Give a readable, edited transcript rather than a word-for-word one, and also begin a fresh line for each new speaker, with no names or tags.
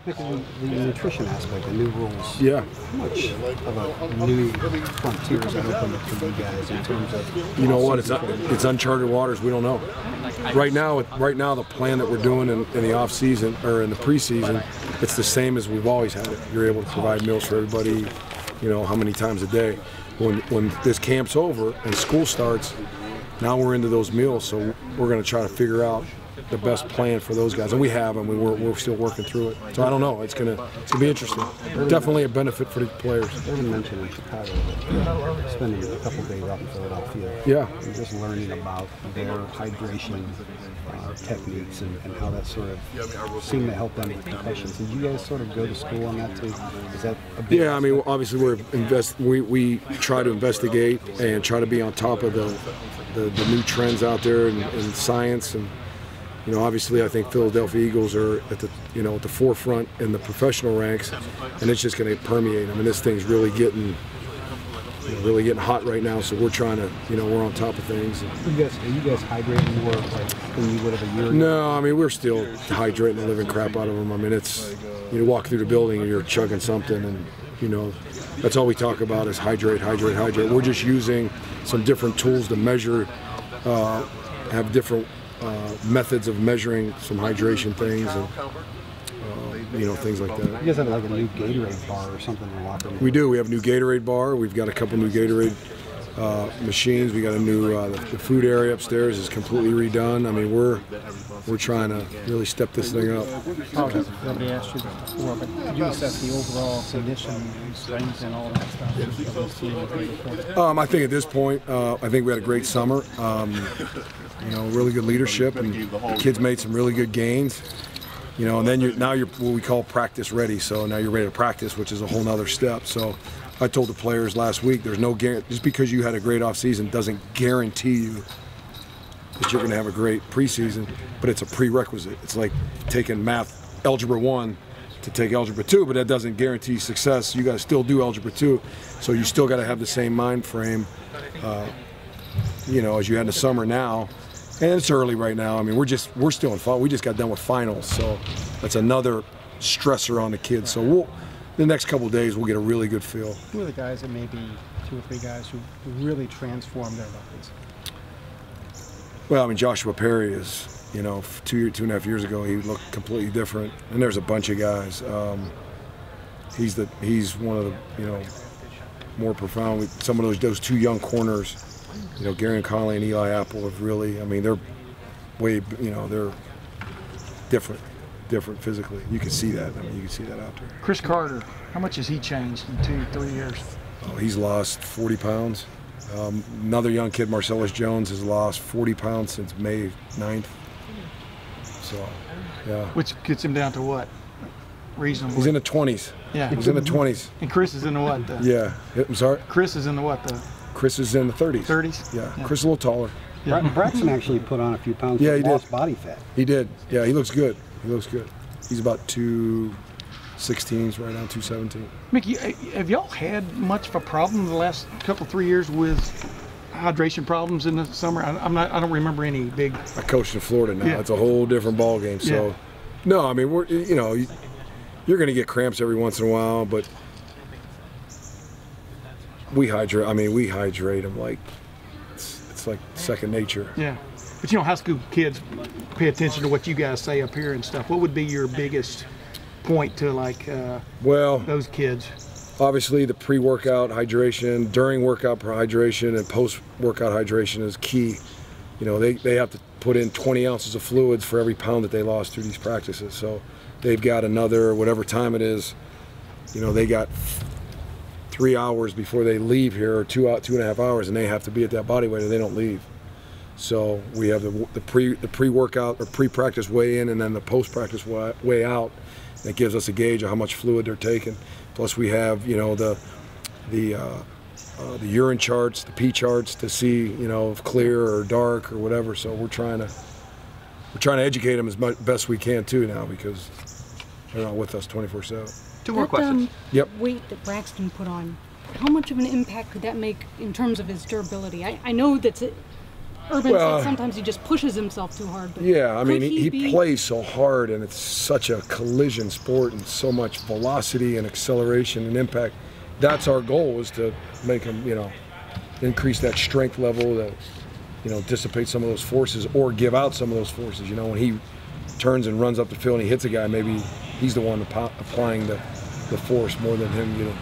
The nutrition aspect, the new rules.
Yeah.
How much of a new frontier is that open up for you guys in terms of?
You know what? It's uncharted waters. We don't know. Right now, the plan that we're doing in the off season or in the preseason, it's the same as we've always had it. You're able to provide meals for everybody. You know, how many times a day. When this camp's over and school starts, now we're into those meals. So we're going to try to figure out the best plan for those guys, and we have them. We're still working through it. So I don't know. It's gonna be interesting. Definitely a benefit for the players.
They mentioned in Chicago spending a couple days out in Philadelphia.
Yeah.
And just learning about their hydration techniques and how that sort of seemed to help them with concussions. Did you guys sort of go to school on that too? Is that a big
I mean, obviously we try to investigate and try to be on top of the new trends out there in science. And you know, obviously, I think Philadelphia Eagles are at the forefront in the professional ranks, and it's just going to permeate. I mean, this thing's really getting hot right now. So we're trying to, we're on top of things.
Are you guys hydrating more than you would have a year ago?
No, I mean, we're still hydrating the living crap out of them. I mean, it's you walk through the building and you're chugging something, and that's all we talk about is hydrate, hydrate, hydrate. We're just using some different tools to measure, have different methods of measuring some hydration things and things like that.
You guys have like a new Gatorade bar or something in the locker room?
We do. We have a new Gatorade bar. We've got a couple new Gatorade machines. We got a new the food area upstairs is completely redone. I mean, we're trying to really step this thing up.
Nobody asked you that before, but did you assess the overall condition, strength, and all that stuff?
I think at this point, I think we had a great summer. Really good leadership, and the kids made some really good gains. And then you're what we call practice ready. So now you're ready to practice, which is a whole nother step. So I told the players last week, there's no guarantee. Just because you had a great off season doesn't guarantee you that you're going to have a great preseason, but it's a prerequisite. It's like taking math, algebra 1 to take algebra 2, but that doesn't guarantee success. You got to still do algebra 2, so you still got to have the same mind frame, as you had in the summer now. And it's early right now. I mean, we're still in fall. We just got done with finals, so that's another stressor on the kids. So the next couple of days we'll get a really good feel.
Who are the guys that maybe 2 or 3 guys who really transformed their lives?
Well, I mean, Joshua Perry is, 2.5 years ago he looked completely different, and there's a bunch of guys. He's one of the more profound. Some of those 2 young corners. Gary Conley and Eli Apple have really, I mean, they're way, they're different physically. You can see that. I mean, you can see that out there.
Chris Carter, how much has he changed in 2-3 years?
Oh, he's lost 40 pounds. Another young kid, Marcellus Jones, has lost 40 pounds since May 9th. So, yeah.
Which gets him down to what? Reasonable.
He's in the 20s.
Yeah.
He's in the 20s.
And Chris is in the what?
Yeah. I'm sorry?
Chris is in the what?
Chris is in the 30s.
30s?
Yeah. Chris is a little taller.
Yeah. Braxton actually put on a few pounds.
Yeah, he did.
Lost body fat.
He did. Yeah, he looks good. He's about 216s right now, 217.
Mickey, have y'all had much of a problem the last couple, 3 years with hydration problems in the summer? I don't remember any big.
I coached in Florida now.
Yeah.
It's a whole different ball game. So, no, I mean, you're going to get cramps every once in a while, but we hydrate. I mean, we hydrate them like it's like second nature.
Yeah, but high school kids pay attention to what you guys say up here and stuff. What would be your biggest point to those kids?
Obviously, the pre-workout hydration, during workout hydration, and post-workout hydration is key. They have to put in 20 ounces of fluids for every pound that they lost through these practices. So they've got another whatever time it is. They got 3 hours before they leave here, or 2.5 hours, and they have to be at that body weight or they don't leave. So we have the pre-workout or pre-practice weigh in, and then the post-practice weigh out. And it gives us a gauge of how much fluid they're taking. Plus we have the urine charts, the pee charts to see if clear or dark or whatever. So we're trying to educate them as best we can too now, because they're not with us 24/7.
2 more questions.
Yep. Weight that Braxton put on, how much of an impact could that make in terms of his durability? I know that's Urban said sometimes he just pushes himself too hard. But
yeah, I mean, he plays so hard, and it's such a collision sport and so much velocity and acceleration and impact. That's our goal, is to make him, you know, increase that strength level, that, you know, dissipate some of those forces or give out some of those forces. You know, when he turns and runs up the field and he hits a guy, maybe he's the one applying the force more than him, you know,